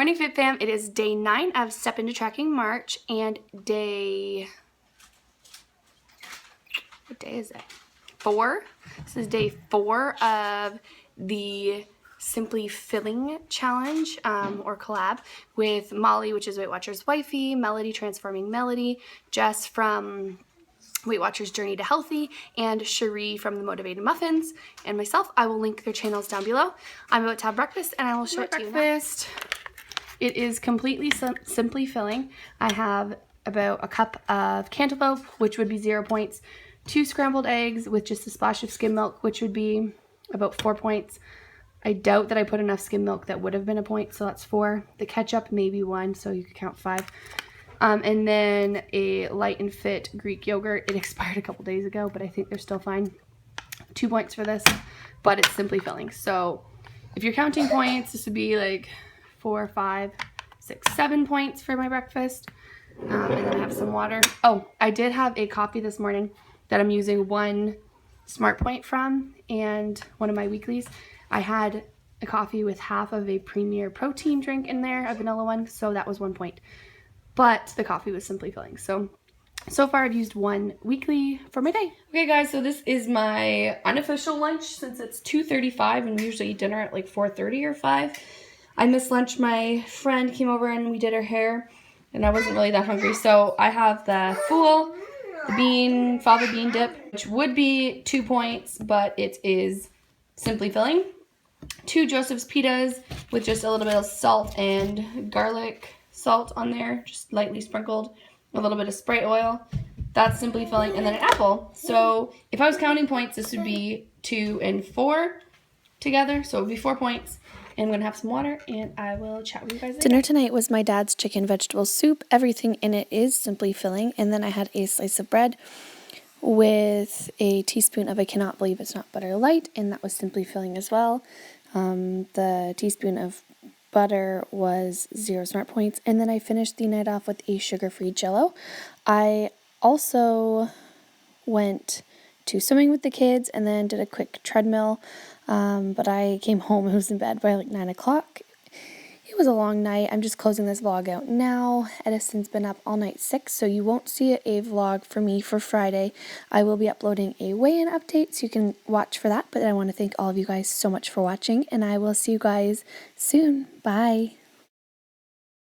Morning Fit Fam, it is day 9 of Step Into Tracking March and what day is it? 4. This is day 4 of the Simply Filling Challenge or collab with Molly, which is Weight Watchers wifey, Melody, Transforming Melody, Jess from Weight Watchers Journey to Healthy, and Cherie from the Motivated Muffins, and myself. I will link their channels down below. I'm about to have breakfast and I will show it to you now. It is completely simply filling. I have about a cup of cantaloupe, which would be 0 points, 2 scrambled eggs with just a splash of skim milk, which would be about 4 points. I doubt that I put enough skim milk that would have been a point, so that's 4. The ketchup, maybe 1, so you could count 5. And then a light and fit Greek yogurt. It expired a couple days ago, but I think they're still fine. 2 points for this, but it's simply filling. So if you're counting points, this would be like 4, 5, 6, 7 points for my breakfast. And then I have some water. Oh, I did have a coffee this morning that I'm using 1 smart point from, and one of my weeklies. I had a coffee with half of a Premier protein drink in there, a vanilla one, so that was 1 point. But the coffee was simply filling. So far I've used 1 weekly for my day. Okay guys, so this is my unofficial lunch since it's 2:35 and we usually eat dinner at like 4:30 or 5. I missed lunch. My friend came over and we did her hair and I wasn't really that hungry. So I have the fool, the fava bean dip, which would be 2 points, but it is simply filling. 2 Joseph's pitas with just a little bit of salt and garlic salt on there, just lightly sprinkled, a little bit of spray oil. That's simply filling, and then an apple. So if I was counting points, this would be 2 and 4 together, so it would be 4 points. And I'm going to have some water, and I will chat with you guys later. Dinner tonight was my dad's chicken vegetable soup. Everything in it is simply filling. And then I had a slice of bread with a teaspoon of I cannot believe it's not butter light, and that was simply filling as well. The teaspoon of butter was 0 smart points. And then I finished the night off with a sugar-free Jell-O. I also went to swimming with the kids and then did a quick treadmill. But I came home and was in bed by like 9 o'clock. It was a long night. I'm just closing this vlog out now. Edison's been up all night sick, so you won't see a vlog for me for Friday. I will be uploading a weigh-in update, so you can watch for that. But I want to thank all of you guys so much for watching, and I will see you guys soon. Bye.